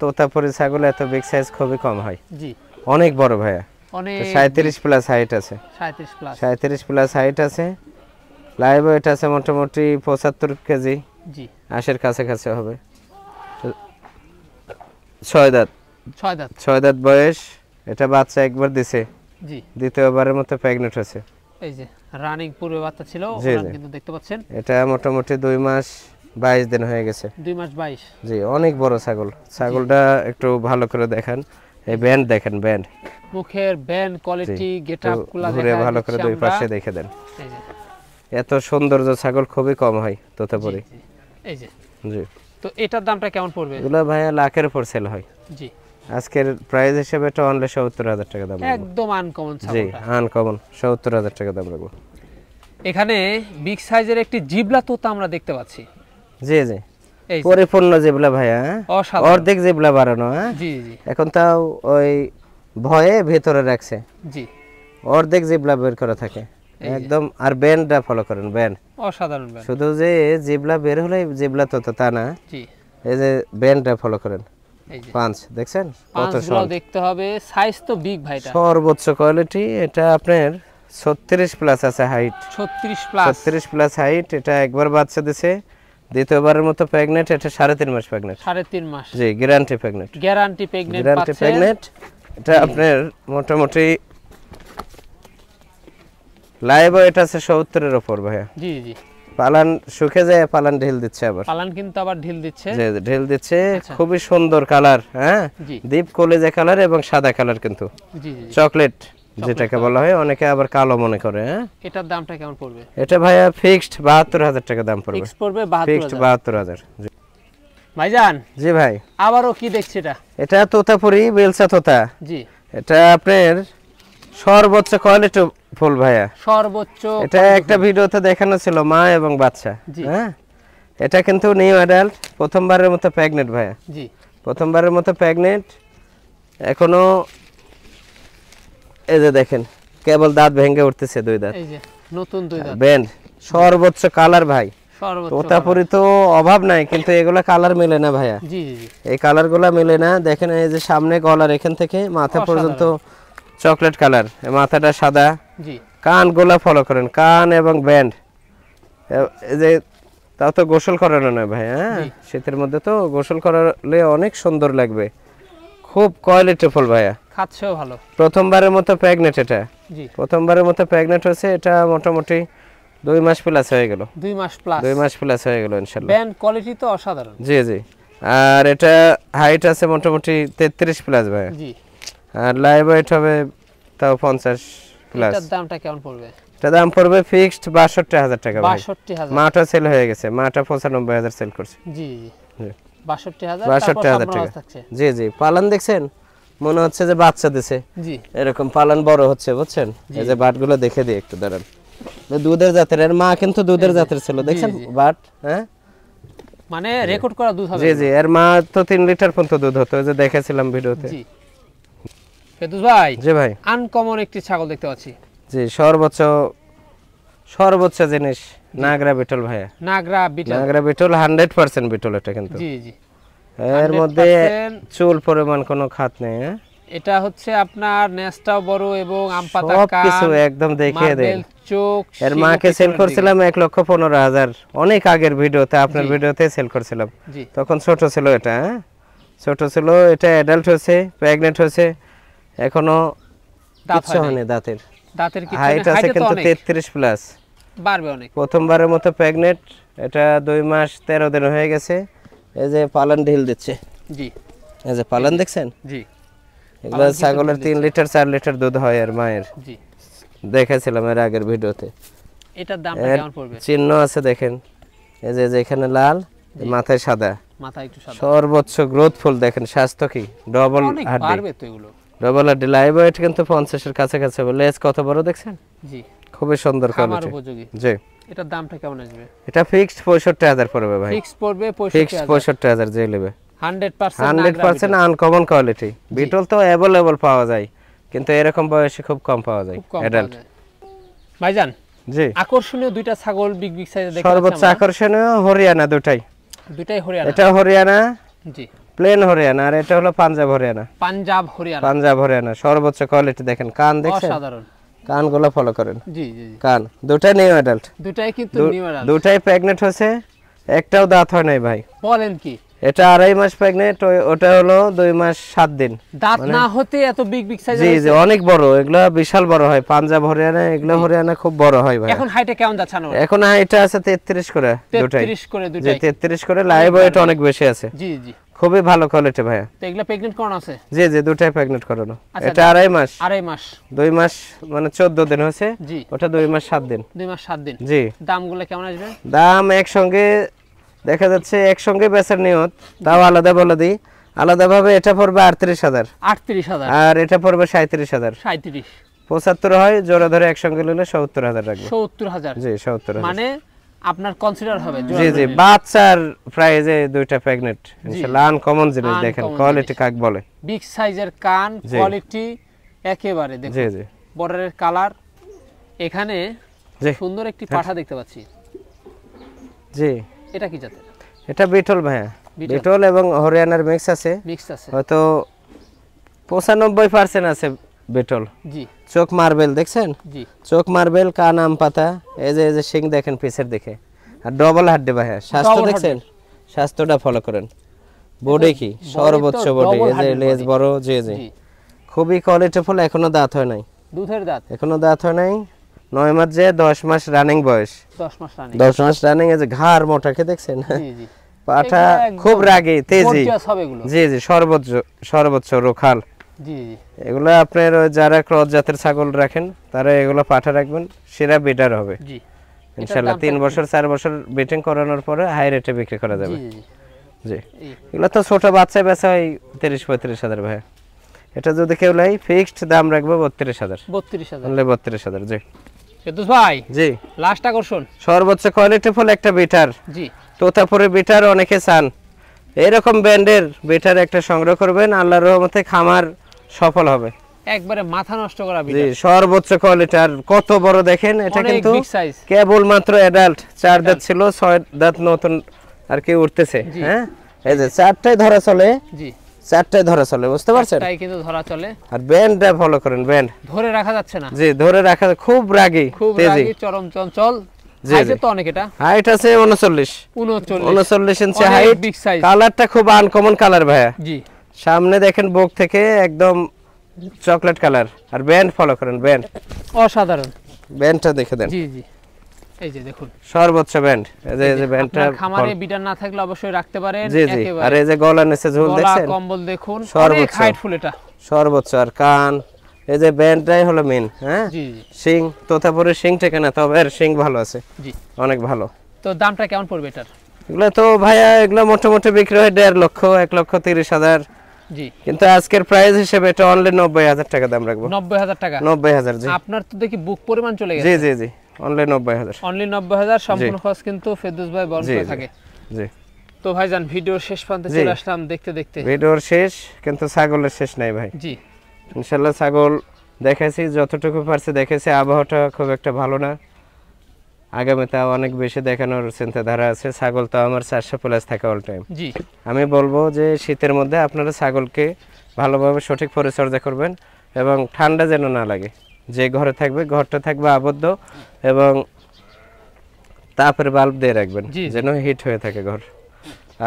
তোতাপুরি ছাগল এত বিগ সাইজ খুবই কম হয়, জি, অনেক বড় ভাইয়া। অনেক 37+ হাইট আছে, 37 প্লাস। 37+ হাইট আছে। লাইভ ওয়েট আছে মোটামুটি 75 কেজি, জি, 80-এর কাছাকাছি হবে। 6 দাঁত, 6 দাঁত। 6 দাঁত বয়স। এটা বাচ্চা একবার দিছে, জি, দ্বিতীয়বারের মতো প্রেগনেন্ট হয়েছে। এই যে রানিং পূর্বে বাচ্চা ছিল, জি, ওখানে জি। কিন্তু দেখতে পাচ্ছেন এটা মোটামুটি 2 মাস 22 দিন হয়ে গেছে। 2 মাস 22। জি, অনেক বড় ছাগল। ছাগলটা একটু ভালো করে দেখান, এই ব্যান্ড দেখেন, ব্যান্ড মুখের ব্যান্ড কোয়ালিটি, গেটআপ গুলা ঘুরে ভালো করে দুই পাশে দেখে দেন। এই যে, এত সৌন্দর্য ছাগল খুবই কম হয় তোতাপুরি। জি, এই যে। জি, তো এটার দামটা কেমন পড়বে? এগুলো ভাইয়া লাখের উপর সেল হয়। জি, আজকের প্রাইস হিসেবে এটা অনলি 70,000 টাকা দাম রাখবো। একদম আনকমন জি, ছাগলটা। আনকমন 70,000 টাকা দাম রাখবো। এখানে বিগ সাইজের একটি জিবলা তোতা আমরা দেখতে পাচ্ছি। জি জি, এই যে, পরিপূর্ণ জিবলা ভাইয়া, অসাধারণ। অর্ধেক জিবলা বাড়ানো। হ্যাঁ, জি, জি, এখন তাও ওই ভয়ে ভেতরে রাখছে, জি, অর্ধেক জিবলা বের করা থাকে একদম। আর ব্যান্ডটা ফলো করেন, ব্যান্ড। অসাধারণ ব্যান্ড। শুধু যে জিবলা বের হলে জিবলা তো তা না, জি, এই যে ব্যান্ডটা ফলো করেন। এই যে পাঁচ দেখছেন কত পাঁচগুলো দেখতে হবে, সাইজ তো বিগ ভাইটা। সর্বোচ্চ কোয়ালিটি। এটা আপনার 36+ আছে হাইট, 36 প্লাস। 36+ হাইট। এটা একবার বাচ্চা দিছে, দ্বিতীয়বারের মতো প্রেগনেন্ট। এটা 3.5 মাস প্রেগনেন্ট। 3.5 মাস। জি, guarantee pregnant, guarantee pregnant guarantee পাচ্ছেন। প্রেগনেন্ট। এটা আপনার মোটামুটি লাইভ ওয়েট আছে 70-এর উপর ভাইয়া। জি, জি, পালান শুকে যায়, পালান ঢিল দিচ্ছে আবার। পালান কিন্তু আবার ঢিল দিচ্ছে। যে ঢিল দিচ্ছে, আচ্ছা। খুবই সুন্দর কালার। হ্যাঁ, জি, ডিপ কলিজা কালার এবং সাদা কালার, কিন্তু জি, জি। চকলেট যেটাকে বলা হয়, অনেকে আবার কালো মনে করে। হ্যাঁ, এটার দামটা কেমন পড়বে? এটা ভাইয়া ফিক্সড 72,000 টাকা দাম পড়বে। ফিক্স পড়বে ফিক্সড 72,000। 72,000। জি ভাইজান, জি ভাই, আবারও কি দেখছি এটা? এটা তোতাপুরি বেলচা তোতা। জি, এটা আপনার সর্বোচ্চ কোয়ালিটি ফুল ভাইয়া। সর্বোচ্চ। এটা একটা ভিডিওতে দেখানো ছিল মা এবং বাচ্চা। জি। হ্যাঁ, এটা কিন্তু নিউ অ্যাডাল্ট, প্রথমবারের মতো প্রেগনেন্ট ভাইয়া, জি, প্রথমবারের মতো প্রেগনেন্ট। এখনো এই যে দেখেন কেবল দাঁত ভেঙে উঠতেছে, 2 দাঁত। এই যে নতুন 2 দাঁত। ব্যান্ড, সর্বোচ্চ কালার ভাই। সর্বোচ্চ। তোতাপুরি তো অভাব নাই, কিন্তু এগুলা কালার মিলে না ভাইয়া। জি, জি, জি। এই কালারগুলা মিলে না। দেখেন এই যে সামনে গলার এখান থেকে মাথা পর্যন্ত চকলেট কালার, মাথাটা সাদা। জি, কানগুলা ফলো করেন, কান এবং ব্যান্ড। এই যে তাও তো গোসল করানো না ভাই। হ্যাঁ, জি। শীতের মধ্যে তো গোসল করালে অনেক সুন্দর লাগবে। খুব কোয়ালিটিফুল ভাইয়া, খাচ্ছেও ভালো। প্রথমবারের মতো প্রেগনেন্ট। এটা জি, প্রথমবারের মতো প্রেগনেন্ট হয়েছে। এটা মোটামুটি 2 মাস প্লাস হয়ে গেল। 2 মাস প্লাস। 2 মাস প্লাস হয়ে গেল ইনশাআল্লাহ। ব্যান্ড কোয়ালিটি তো অসাধারণ। জি জি, আর এটা হাইট আছে মোটামুটি 33+ ভাইয়া। জি, আর লাইভ ওয়েট হবে তাও 50 প্লাস। এটার দামটা কেমন পড়বে? এটা দাম পড়বে ফিক্সড 62000 টাকা ভাই। 62000। মাটা সেল হয়ে গেছে, মাটা 95000 সেল করছে। জি জি জি 62000 62000 টাকা। জি জি পালান দেখছেন, মনে হচ্ছে যে বাচ্চা দিছে, জি এরকম পালান বড় হচ্ছে বুঝছেন। এই যে বাটগুলো দেখে দিই একটু দাঁড়ান, দুধের জাতের, এর মা কিন্তু দুধের জাতের ছিল দেখছেন বাট, হ্যাঁ মানে রেকর্ড করা দুধ হবে। জি জি এর মা তো 3 লিটার পর্যন্ত দুধ হতো, এই যে দেখেছিলাম ভিডিওতে। জি ফেরদৌস ভাই, জি ভাই আনকমন একটি ছাগল দেখতে পাচ্ছি। জি সর্বোচ্চ জিনিস নাগরা বিটল ভাইয়া। নাগরা বিটল। নাগরা বিটল 100% বিটল এটা কিন্তু। জি জি এর মধ্যে 100% চুল পরিমাণ কোনো খাত নেই। হ্যাঁ এটা হচ্ছে আপনার নেসটাও বড় এবং আম পাতা সব কান, কিছু একদম দেখে দেন। মার্বেল চোখ। এর মাকে সেল করছিলাম 1,15,000, অনেক আগের ভিডিওতে, আপনার ভিডিওতে সেল করছিলাম। জি তখন ছোট ছিল এটা, হ্যাঁ ছোট ছিল এটা, অ্যাডাল্ট হয়েছে, প্রেগন্যান্ট হয়েছে, এখনো দাঁত কিছু হয়নি। হয়নি দাঁতের। দাঁতের কি হাইট আছে কিন্তু 33 প্লাস, বাড়বে অনেক। প্রথমবারের মতো প্রেগন্যান্ট, এটা 2 মাস 13 দিন হয়ে গেছে। এই যে পালন ঢিল দিচ্ছে, জি এই যে পালন দেখছেন, জি এগুলো ছাগলের 3 লিটার 4 লিটার দুধ হয় আর মায়ের, জি দেখেছিলাম এর আগের ভিডিওতে। এটার দামটা এর কেমন পড়বে? চিহ্ন আছে দেখেন, এই যে এখানে লাল, মাথায় সাদা, মাথা একটু সাদা, সর্বোচ্চ গ্রোথফুল দেখেন, স্বাস্থ্য কি ডবল অনেক হাড্ডি, বাড়বে তো এগুলো। ডবল হাড্ডি, লাইভ ওয়েট কিন্তু 50 এর কাছাকাছি হবে। লেজ কত বড় দেখছেন, জি খুবই সুন্দর খামার কোয়ালিটি। উপযোগী। জি এটার দামটা কেমন আসবে? এটা ফিক্সড 65000 পড়বে ভাই। ফিক্স পড়বে ফিক্সড 65000। 65000 যে নেবে 100% 100% আনকমন কোয়ালিটি। বিটল তো অ্যাভেলেবল পাওয়া যায়, কিন্তু এরকম বয়সে খুব কম পাওয়া যায় অ্যাডাল্ট। ভাইজান জি আকর্ষণীয় দুইটা ছাগল বিগ বিগ সাইজে দেখতে সর্বোচ্চ আকর্ষণীয় হরিয়ানা দুটাই। দুইটাই হরিয়ানা। এটা হরিয়ানা জি প্লেন হরিয়ানা, আর এটা হলো পাঞ্জাব হরিয়ানা। পাঞ্জাব হরিয়ানা, পাঞ্জাব হরিয়ানা সর্বোচ্চ কোয়ালিটি দেখেন, কান দেখছেন, অসাধারণ। কানগুলো ফলো করেন, জি জি জি কান দুটাই নিউ অ্যাডাল্ট, দুটাই কিন্তু নিউ অ্যাডাল্ট। দুটাই প্রেগন্যান্ট হয়েছে, একটাও দাঁত হয় নাই ভাই। বলেন কি, এটা 2.5 মাস প্রেগন্যান্ট, ওটা হলো 2 মাস 7 দিন। দাঁত না হতে এত বিগ বিগ সাইজে? জি জি অনেক বড়, এগুলা বিশাল বড় হয়। পাঞ্জাব হরিয়ানা এগুলা হরিয়ানা খুব বড় হয় ভাই। এখন হাইটে কেমন যাচ্ছে না? এখন হাইটটা আছে 33 করে দুটাই। 33 করে জি দুটাই। 33 করে, লাইভ ওয়েট অনেক বেশি আছে, জি জি খুবই ভালো কোয়ালিটি ভাইয়া। তো এগুলা প্রেগন্যান্ট কোন আছে? জি জি দুটাই প্রেগন্যান্ট করানো। আচ্ছা, এটা 2.5 মাস, 2.5 মাস, 2 মাস মানে 14 দিন হয়েছে, জি ওটা 2 মাস 7 দিন। 2 মাস 7 দিন। জি দামগুলো কেমন আসবে? দাম একসঙ্গে দেখা যাচ্ছে, একসঙ্গে বেচার নিয়ত, তাও আলাদা বলে দিই, আলাদাভাবে এটা পড়বে 38000, 38000, আর এটা পড়বে 37000। 37 75 হয়, জোড়া ধরে একসঙ্গে নিলে 70000 রাখবে। 70000 জি 70000, মানে আপনার কনসিডার হবে জি জি বাচ্চার প্রাইজে দুইটা প্রেগন্যান্ট জি। ইনশাআল্লাহ আনকমন জিনিস। দেখেন Uncommon কোয়ালিটি জিনিস। কাক বলে। বিগ সাইজের কান, জি। কোয়ালিটি একেবারে জি দেখুন, জি বর্ডারের কালার। এখানে জি সুন্দর একটি পাঠা দেখতে পাচ্ছি, জি এটা কি জাতের? এটা বিটল ভাইয়া, বিটল। বিটল এবং হরিয়ানার মিক্স আছে, মিক্স আছে, হয়তো 95% আছে বিটল। জি চোখ মার্বেল দেখছেন, জি চোখ মার্বেল, কান আম পাতা, এই যে শিং দেখেন পিছের দিকে, আর ডবল হাড্ডি ভাইয়া। স্বাস্থ্য Double দেখছেন, স্বাস্থ্যটা ফলো করেন। বডি কি সর্বোচ্চ বডি, এই যে লেজ বড়, জি জি জি খুবই কোয়ালিটিফুল। এখনো দাঁত হয় নাই, দুধের দাঁত, এখনো দাঁত হয় নাই, 9 মাস যে 10 মাস রানিং বয়স, 10 মাস রানি। 10 মাস রানিং। এই যে ঘাড় মোটাকে দেখছেন, জি জি পাঠা এগুলো একদম খুব রাগী তেজি, gorgeous হবে এগুলো। জি জি সর্বোচ্চ রোখাল। জি জি এগুলো আপনার ওই যারা ক্রস জাতের ছাগল রাখেন তারা এগুলো পাঠা রাখবেন, সেরা বিটার হবে জি ইনশাআল্লাহ। 3 বছর 4 বছর বিটিং করানোর পরে হাই রেটে বিক্রি করা যাবে। জি জি জি এই এগুলো তো ছোট বাচ্চা বেচা হয় 30-35 হাজার ভাই। এটা যদি কেউ লাই ফিক্সড দাম রাখবো 32,000, 32000। অনলি 32,000। জি ফেরদৌস ভাই, জি লাস্ট আকর্ষণ, সর্বোচ্চ কোয়ালিটিফুল একটা বিটার, জি তোতাপুরে বিটার অনেকে চান, এরকম ব্র্যান্ডের বিটার একটা সংগ্রহ করবেন, আল্লাহর রহমতে খামার সফল হবে। একবারে মাথা নষ্ট করা জি বিটার, সর্বোচ্চ কোয়ালিটি। আর কত বড় দেখেন, এটা অনেক কিন্তু বিগ সাইজ। কেবল মাত্র অ্যাডাল্ট, 4 দাঁত ছিল, 6 দাঁত নতুন আর কি উঠতেছে। জি। হ্যাঁ এই যে 4টাই ধরা চলে, জি 4টাই ধরা চলে, বুঝতে পারছেন। তাই কিন্তু ধরা চলে, আর ব্যান্ডটা ফলো করেন, ব্যান্ড ধরে রাখা যাচ্ছে না, জি ধরে রাখা, খুব রাগী খুব তেজি। রাগী, চরম চঞ্চল। জি, হাইটে জি। তো অনেক, এটা হাইট আছে 39 39 ইঞ্চি অনেক হাইট। big size। কালারটা খুব আনকমন কালার ভাইয়া। জি সামনে দেখেন বুক থেকে একদম চকলেট কালার। আর ব্যান্ড ফলো করেন, ব্যান্ড, অসাধারণ। ব্যান্ডটা দেখে দেন, জি জি এই যে দেখুন, সর্বোচ্চ ব্যান্ড। এই যে ব্যান্ডটা আপনার খামারে বিটার না থাকলে অবশ্যই রাখতে পারেন। জি জি। আর একেবারে এই যে গলা নিচে ঝুল গলা দেখছেন, কম্বল দেখুন, অনেক সর্বোচ্চ। হাইটফুল, এটা সর্বোচ্চ। আর কান, এই যে ব্যান্ডটাই হলো মেন। হ্যাঁ, জি জি শিং, তোতাপুরের শিং থেকে না, তবে এর শিং ভালো আছে, জি। অনেক ভালো। তো দামটা কেমন পড়বে এটার? এগুলো তো ভাইয়া এগুলো মোটামুটি বিক্রি হয় 1.5 লক্ষ, 1,30,000। জি। কিন্তু আজকের প্রাইস হিসেবে এটা অনলি 90,000 টাকা দাম রাখবো। 90,000 টাকা? 90,000, জি। আপনার তো দেখি বুক পরিমাণ চলে গেছে। জি জি জি, অনলি 90,000। অনলি 90,000, সম্পূর্ণ খরচ কিন্তু ফেরদৌস ভাই বহন করে থাকে। জি। তো ভাইজান ভিডিওর শেষ প্রান্তে চলে আসলাম দেখতে দেখতে। ভিডিওর শেষ, কিন্তু ছাগলের শেষ নাই ভাই। জি। ইনশাআল্লাহ ছাগল দেখেছি, যতটুকু পারছি দেখেছি। আবহাওয়াটা খুব একটা ভালো না, আগামীতে অনেক বেশি দেখানোর চিন্তাধারা আছে। ছাগল তো আমার 400+ থাকে অল টাইম। জি। আমি বলবো যে শীতের মধ্যে আপনারা ছাগলকে ভালোভাবে সঠিক পরিচর্যা করবেন, এবং ঠান্ডা যেন না লাগে। যে ঘরে থাকবে, ঘরটা থাকবে আবদ্ধ, এবং তাপের বাল্ব দিয়ে রাখবেন যেন হিট হয়ে থাকে ঘর।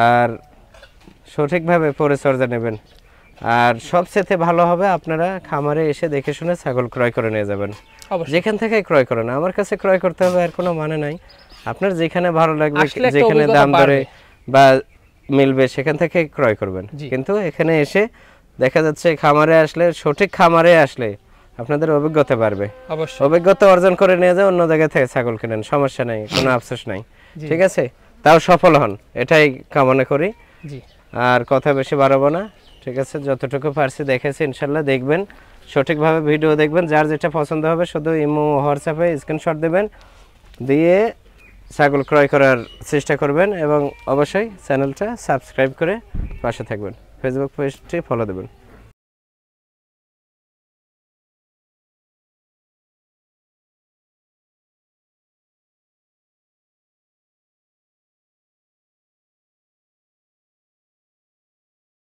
আর সঠিকভাবে পরিচর্যা নেবেন। আর সবচেয়ে ভালো হবে আপনারা খামারে এসে দেখে শুনে ছাগল ক্রয় করে নিয়ে যাবেন। যেখান থেকে ক্রয় করেন, আমার কাছে ক্রয় করতে হবে আর কোনো মানে নাই। আপনার যেখানে ভালো লাগবে, যেখানে দাম দরে বা মিলবে, সেখান থেকে ক্রয় করবেন। কিন্তু এখানে এসে দেখা যাচ্ছে খামারে আসলে, সঠিক খামারে আসলে আপনাদের অভিজ্ঞতা বাড়বে। অভিজ্ঞতা অর্জন করে নিয়ে যাও, অন্য জায়গা থেকে ছাগল কিনেন, সমস্যা নাই, কোনো আফসোস নাই। ঠিক আছে, তাও সফল হন, এটাই কামনা করি। আর কথা বেশি বাড়াবো না, ঠিক আছে? যতটুকু পারছি দেখেছি, ইনশাল্লাহ দেখবেন, সঠিকভাবে ভিডিও দেখবেন। যার যেটা পছন্দ হবে শুধু ইমো হোয়াটসঅ্যাপে স্ক্রিনশট দেবেন, দিয়ে ছাগল ক্রয় করার চেষ্টা করবেন। এবং অবশ্যই চ্যানেলটা সাবস্ক্রাইব করে পাশে থাকবেন, ফেসবুক পেজটি ফলো দেবেন।